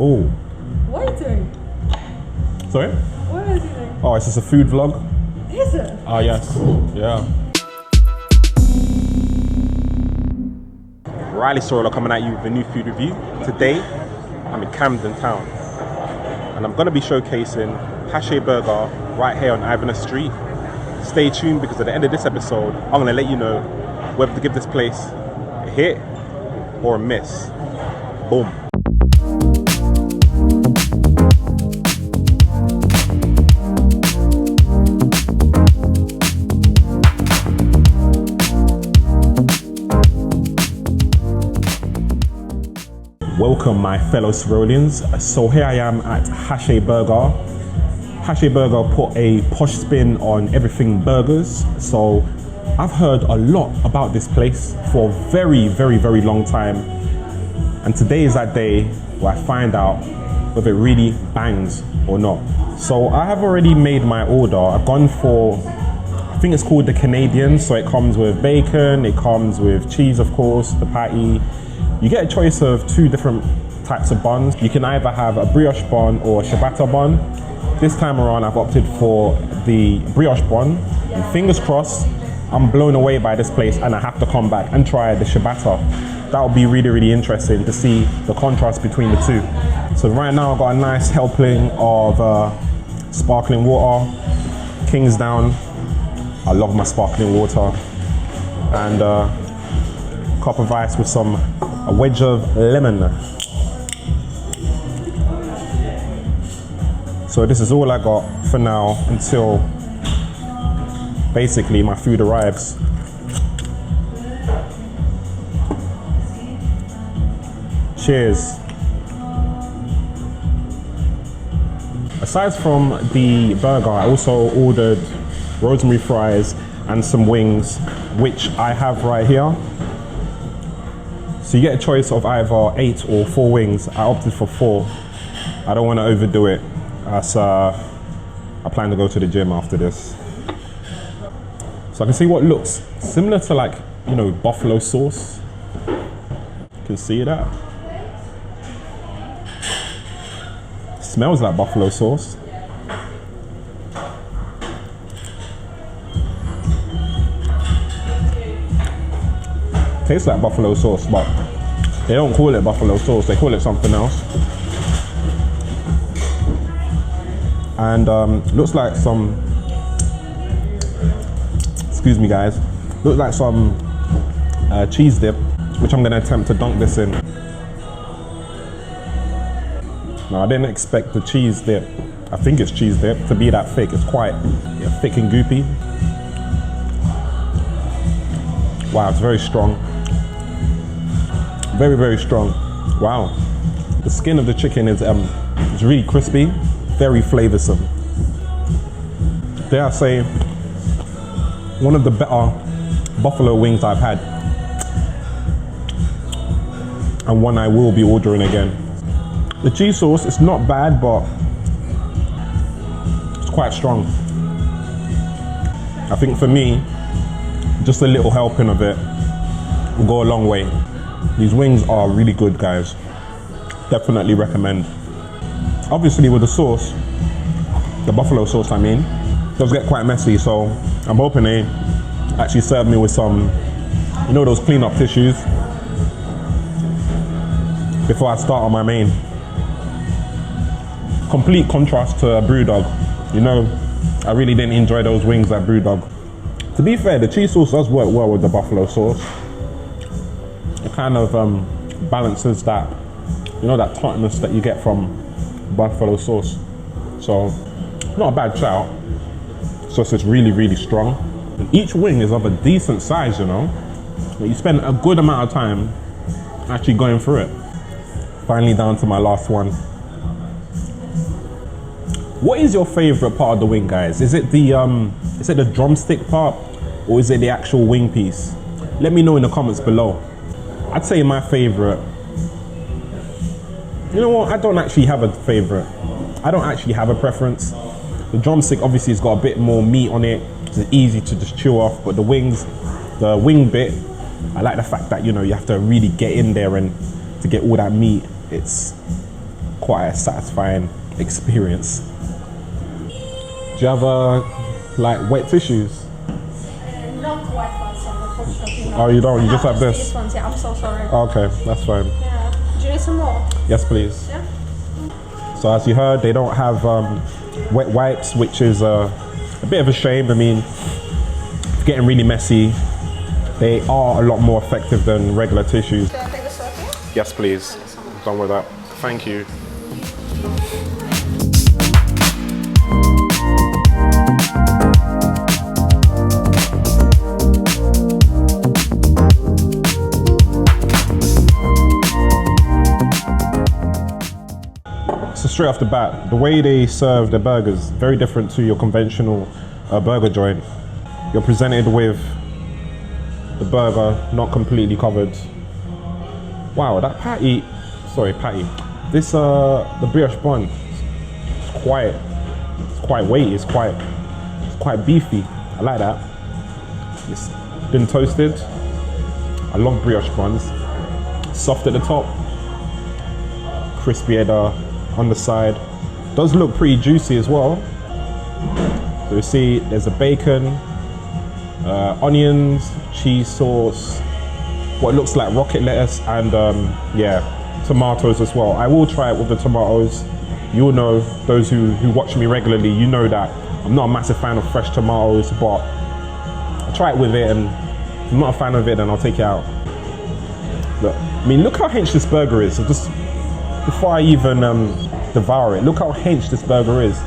Oh. What are you doing? Sorry? What are you doing? Oh, it's just a food vlog? Is it? Oh, yes. Yeah. Riley Serola coming at you with a new food review. Today, I'm in Camden town. And I'm going to be showcasing Hache Burger right here on Ivana Street. Stay tuned because at the end of this episode, I'm going to let you know whether to give this place a hit or a miss. Boom. Welcome my fellow Serolians. So here I am at Hache Burger. Hache Burger put a posh spin on everything burgers. So I've heard a lot about this place for a very, very, very long time. And today is that day where I find out whether it really bangs or not. So I have already made my order. I've gone for, I think it's called the Canadian. So it comes with bacon, it comes with cheese, of course, the patty. You get a choice of two different types of buns. You can either have a brioche bun or a ciabatta bun. This time around, I've opted for the brioche bun. And fingers crossed, I'm blown away by this place and I have to come back and try the ciabatta. That would be really, really interesting to see the contrast between the two. So right now, I've got a nice helping of sparkling water, Kingsdown. I love my sparkling water. And a cup of ice with a wedge of lemon. So this is all I got for now until basically my food arrives. Cheers. Aside from the burger, I also ordered rosemary fries and some wings, which I have right here. So you get a choice of either 8 or 4 wings. I opted for 4. I don't want to overdo it, as I plan to go to the gym after this. So I can see what looks similar to, like, you know, buffalo sauce. You can see that. Smells like buffalo sauce. Tastes like buffalo sauce, but they don't call it buffalo sauce, they call it something else. And looks like some, excuse me guys, looks like some cheese dip, which I'm gonna attempt to dunk this in. Now I didn't expect the cheese dip, I think it's cheese dip, to be that thick. It's quite thick and goopy. Wow, it's very strong. Very, very strong. Wow. The skin of the chicken is really crispy, very flavoursome. Dare I say, one of the better buffalo wings I've had. And one I will be ordering again. The cheese sauce, it's not bad, but it's quite strong. I think for me, just a little helping of it will go a long way. These wings are really good, guys. Definitely recommend. Obviously with the sauce, the buffalo sauce I mean, it does get quite messy, so I'm hoping they actually serve me with some, you know, those clean up tissues before I start on my main. Complete contrast to Brewdog. You know, I really didn't enjoy those wings at Brewdog. To be fair, the cheese sauce does work well with the buffalo sauce. It kind of balances that, you know, that tartness that you get from buffalo sauce. So, not a bad shout. So it's really, really strong. And each wing is of a decent size, you know. You spend a good amount of time actually going through it. Finally down to my last one. What is your favorite part of the wing, guys? Is it the drumstick part, or is it the actual wing piece? Let me know in the comments below. I'd say my favorite, you know what, I don't actually have a favorite. I don't actually have a preference. The drumstick obviously has got a bit more meat on it. It's easy to just chew off, but the wings, the wing bit, I like the fact that, you know, you have to really get in there and to get all that meat. It's quite a satisfying experience. Do you have like wet tissues? Not white ones, unfortunately. Oh, you don't? You just have this? These ones, yeah, I'm so sorry. Okay, that's fine. Yeah. Do you need some more? Yes, please. Yeah. So as you heard, they don't have wet wipes, which is a bit of a shame. I mean, it's getting really messy. They are a lot more effective than regular tissues. Can I take a selfie? Yes, please. Done with that. Thank you. So straight off the bat, the way they serve the burgers, very different to your conventional burger joint. You're presented with the burger not completely covered. Wow, that patty, this the brioche bun, it's quite weighty, it's quite beefy. I like that. It's been toasted. I love brioche buns. Soft at the top, crispy at the underside. Does look pretty juicy as well. So you see there's a bacon, onions, cheese sauce, what looks like rocket lettuce, and yeah, tomatoes as well. I will try it with the tomatoes. You'll know, those who watch me regularly, you know that I'm not a massive fan of fresh tomatoes, but I'll try it with it, and if I'm not a fan of it, then I'll take it out. Look, I mean, look how hench this burger is. Just before I even devour it, look how hench this burger is.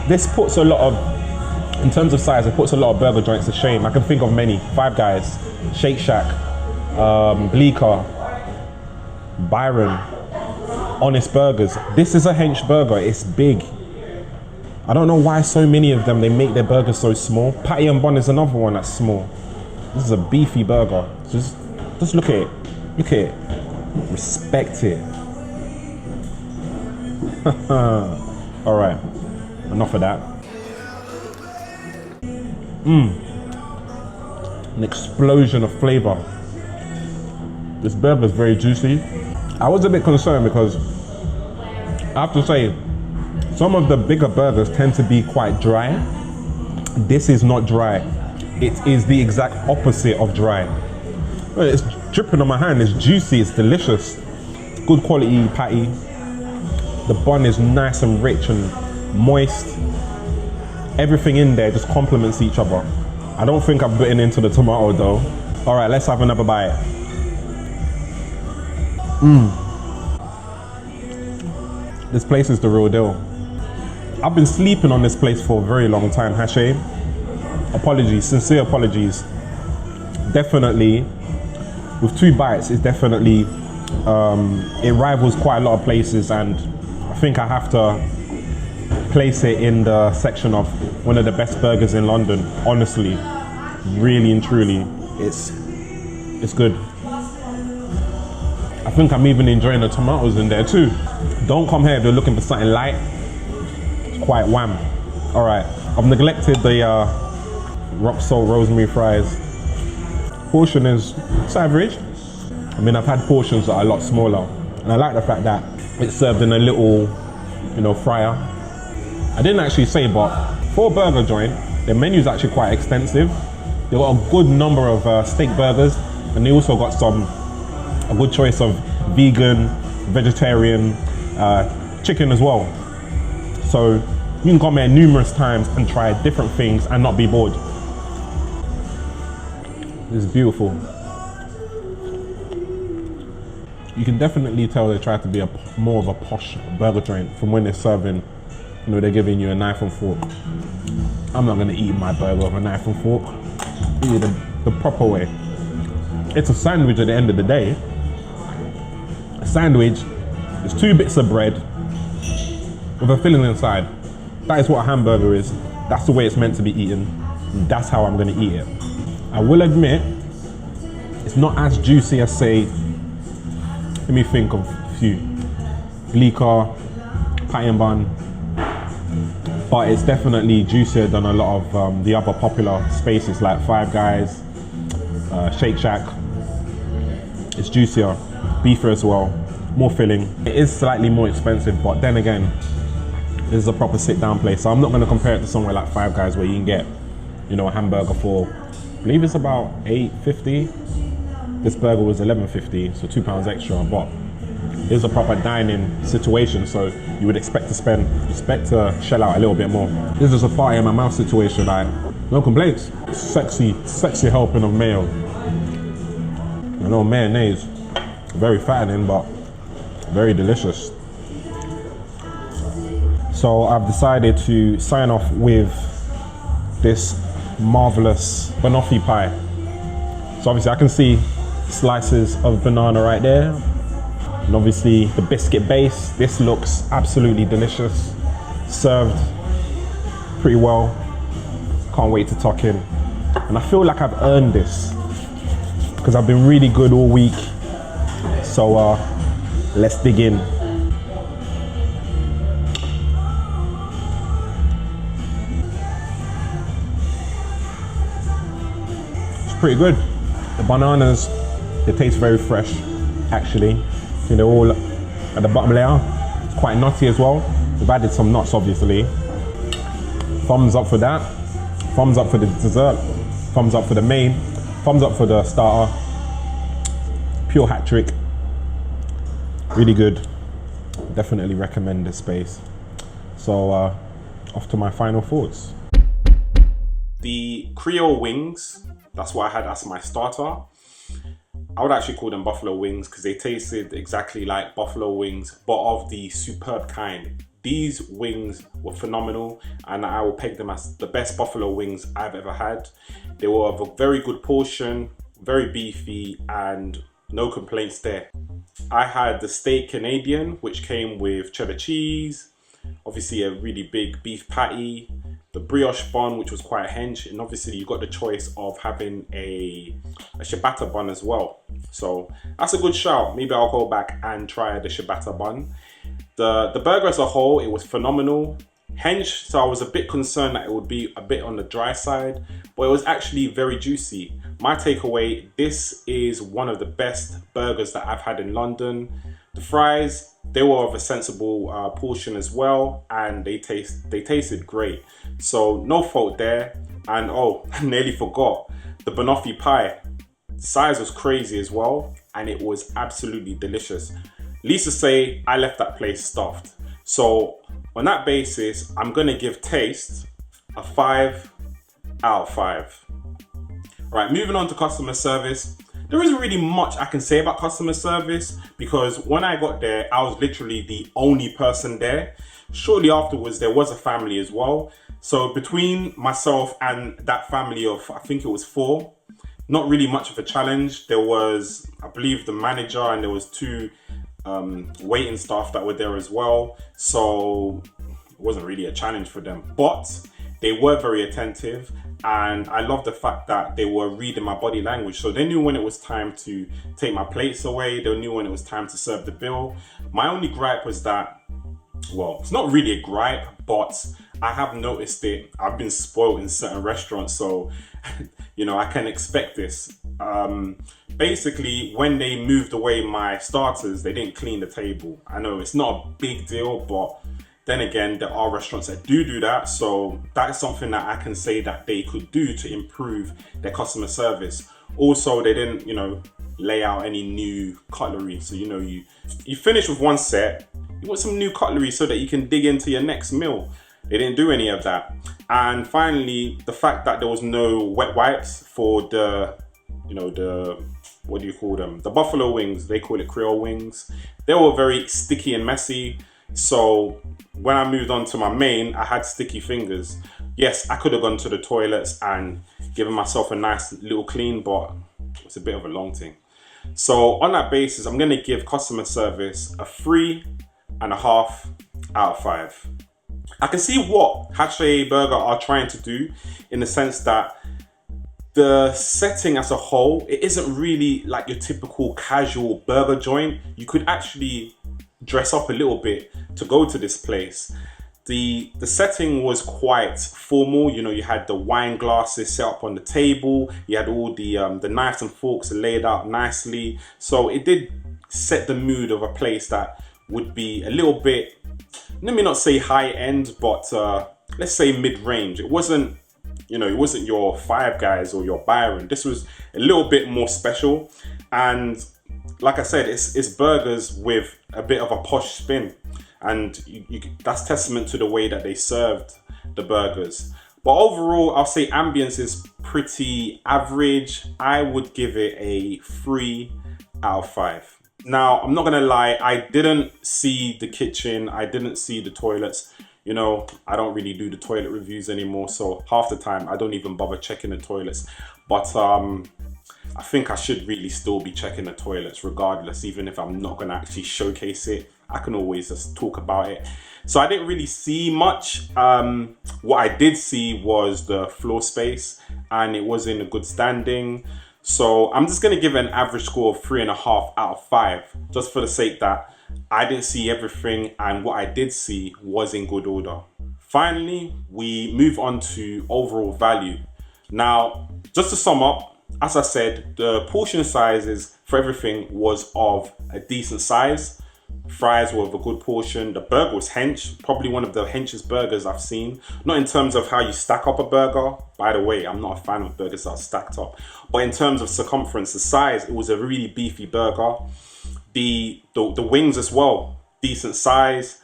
This puts a lot of, in terms of size, it puts a lot of burger joints to shame. I can think of many. Five Guys, Shake Shack, Bleecker, Byron, Honest Burgers. This is a hench burger. It's big. I don't know why so many of them, they make their burgers so small. Patty and bun is another one that's small. This is a beefy burger. Just look at it. Look at it. Respect it. All right, enough of that. An explosion of flavor. This burger is very juicy. I was a bit concerned because I have to say, some of the bigger burgers tend to be quite dry. This is not dry. It is the exact opposite of dry. It's dripping on my hand. It's juicy. It's delicious. Good quality patty. The bun is nice and rich and moist. Everything in there just complements each other. I don't think I've bitten into the tomato though. All right, let's have another bite. This place is the real deal. I've been sleeping on this place for a very long time, Hache. Apologies, sincere apologies. Definitely, with 2 bites, it's definitely, it rivals quite a lot of places, and I think I have to place it in the section of one of the best burgers in London. Honestly, really and truly, it's good. I think I'm even enjoying the tomatoes in there too. Don't come here if you're looking for something light. It's quite wham. All right, I've neglected the rock salt rosemary fries. Portion is average. I mean, I've had portions that are a lot smaller, and I like the fact that it's served in a little, fryer. I didn't actually say, but for a burger joint, their menu is actually quite extensive. They've got a good number of steak burgers, and they also got a good choice of vegan, vegetarian, chicken as well. So you can come here numerous times and try different things and not be bored. It's beautiful. You can definitely tell they try to be more of a posh burger joint from when they're serving, they're giving you a knife and fork. I'm not gonna eat my burger with a knife and fork. Eat it the proper way. It's a sandwich at the end of the day. A sandwich is 2 bits of bread with a filling inside. That is what a hamburger is. That's the way it's meant to be eaten. And that's how I'm gonna eat it. I will admit, it's not as juicy as, say, let me think of a few. Bleecker, patty and bun. But it's definitely juicier than a lot of the other popular spaces like Five Guys, Shake Shack. It's juicier, beefier as well. more filling. It is slightly more expensive, but then again, this is a proper sit-down place. So I'm not going to compare it to somewhere like Five Guys where you can get, you know, a hamburger for, I believe it's about $8.50. This burger was $11.50, so £2 extra. But it's a proper dining situation, so you would expect to shell out a little bit more. This is a fire in my mouth situation, like no complaints. Sexy helping of mayo. I know mayonnaise, very fattening, but very delicious. So I've decided to sign off with this marvelous Banoffee pie. So obviously I can see slices of banana right there. And obviously the biscuit base. This looks absolutely delicious. Served pretty well. Can't wait to tuck in. And I feel like I've earned this because I've been really good all week. So let's dig in. It's pretty good. The bananas, they taste very fresh, actually. So they're all at the bottom layer. It's quite nutty as well. We've added some nuts, obviously. Thumbs up for that. Thumbs up for the dessert. Thumbs up for the main. Thumbs up for the starter. Pure hat trick. Really good. Definitely recommend this space. So off to my final thoughts. The Creole wings, that's what I had as my starter. I would actually call them buffalo wings because they tasted exactly like buffalo wings, but of the superb kind. These wings were phenomenal, and I will peg them as the best buffalo wings I've ever had. They were of a very good portion, very beefy, and no complaints there. I had the steak Canadian, which came with cheddar cheese, obviously a really big beef patty, the brioche bun, which was quite hench, and obviously you got the choice of having a ciabatta bun as well. So that's a good shout. Maybe I'll go back and try the ciabatta bun. The burger as a whole, it was phenomenal. Hench, so I was a bit concerned that it would be a bit on the dry side, but it was actually very juicy. My takeaway, this is one of the best burgers that I've had in London. The fries, they were of a sensible portion as well, and they tasted great. So no fault there. And oh, I nearly forgot, the Banoffee pie. Size was crazy as well, and it was absolutely delicious. Least to say, I left that place stuffed. So on that basis, I'm gonna give taste a 5 out of 5. Right, moving on to customer service. There isn't really much I can say about customer service because when I got there, I was literally the only person there. Shortly afterwards, there was a family as well. So between myself and that family of, I think it was 4, not really much of a challenge. There was, I believe, the manager, and there was 2 waiting staff that were there as well. So it wasn't really a challenge for them, but they were very attentive, and I love the fact that they were reading my body language. So they knew when it was time to take my plates away. They knew when it was time to serve the bill. My only gripe was that, well, it's not really a gripe, but I have noticed it. I've been spoiled in certain restaurants, so you know, I can expect this. Basically, when they moved away my starters, they didn't clean the table. I know it's not a big deal, but then again, there are restaurants that do that. So that's something that I can say that they could do to improve their customer service. Also, they didn't, you know, lay out any new cutlery. So, you know, you finish with one set, you want some new cutlery so that you can dig into your next meal. They didn't do any of that. And finally, the fact that there was no wet wipes for the, you know, the, what do you call them? The buffalo wings, they call it Creole wings. They were very sticky and messy. So when I moved on to my main, I had sticky fingers. Yes, I could have gone to the toilets and given myself a nice little clean, but it's a bit of a long thing. So on that basis, I'm gonna give customer service a 3.5 out of 5. I can see what Hache Burger are trying to do in the sense that the setting as a whole, it isn't really like your typical casual burger joint. You could actually dress up a little bit to go to this place. The setting was quite formal. You know, you had the wine glasses set up on the table. You had all the knives and forks laid out nicely. So it did set the mood of a place that would be a little bit, let me not say high end, but let's say mid-range. It wasn't, you know, it wasn't your Five Guys or your Byron. This was a little bit more special. And like I said, it's burgers with a bit of a posh spin. And that's testament to the way that they served the burgers. But overall, I'll say ambience is pretty average. I would give it a 3 out of 5. Now, I'm not gonna lie, I didn't see the kitchen, I didn't see the toilets. You know, I don't really do the toilet reviews anymore, so half the time I don't even bother checking the toilets. But I think I should really still be checking the toilets regardless, even if I'm not gonna actually showcase it. I can always just talk about it. So I didn't really see much. What I did see was the floor space, and it was in a good standing. So I'm just gonna give it an average score of 3.5 out of 5, just for the sake that I didn't see everything, and what I did see was in good order. Finally, we move on to overall value. Now, just to sum up, as I said, the portion sizes for everything was of a decent size. Fries were of a good portion. The burger was hench, probably one of the henchest burgers I've seen. Not in terms of how you stack up a burger. By the way, I'm not a fan of burgers that are stacked up. But in terms of circumference, the size, it was a really beefy burger. The wings as well, decent size.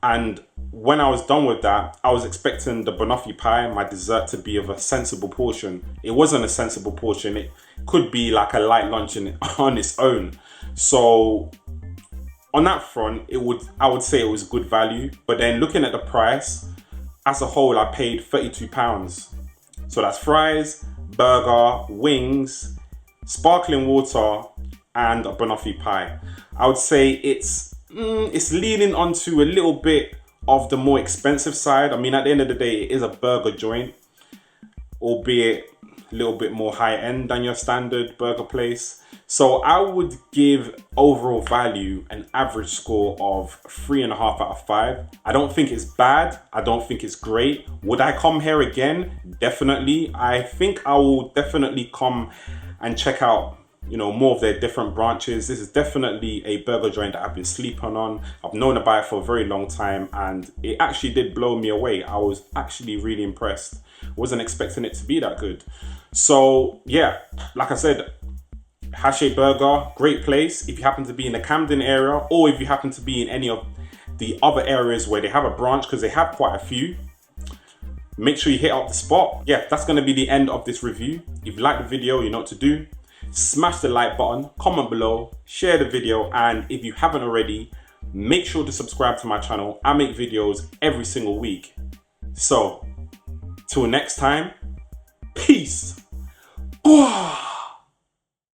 And when I was done with that, I was expecting the Banoffee Pie, my dessert, to be of a sensible portion. It wasn't a sensible portion. It could be like a light lunch on its own. So on that front, I would say it was good value. But then looking at the price, as a whole, I paid £32. So that's fries, burger, wings, sparkling water, and a Banoffee Pie. I would say it's leaning onto a little bit of the more expensive side. I mean, at the end of the day, it is a burger joint, albeit a little bit more high end than your standard burger place. So I would give overall value an average score of 3.5 out of 5. I don't think it's bad. I don't think it's great. Would I come here again? Definitely. I think I will definitely come and check out, you know, more of their different branches. This is definitely a burger joint that I've been sleeping on. I've known about it for a very long time, and it actually did blow me away. I was actually really impressed. Wasn't expecting it to be that good. So yeah, like I said, Hache Burger, great place. If you happen to be in the Camden area, or if you happen to be in any of the other areas where they have a branch, because they have quite a few, make sure you hit up the spot. Yeah, that's going to be the end of this review. If you like the video, you know what to do. Smash the like button, comment below, share the video, and if you haven't already, make sure to subscribe to my channel. I make videos every single week. So, till next time, peace.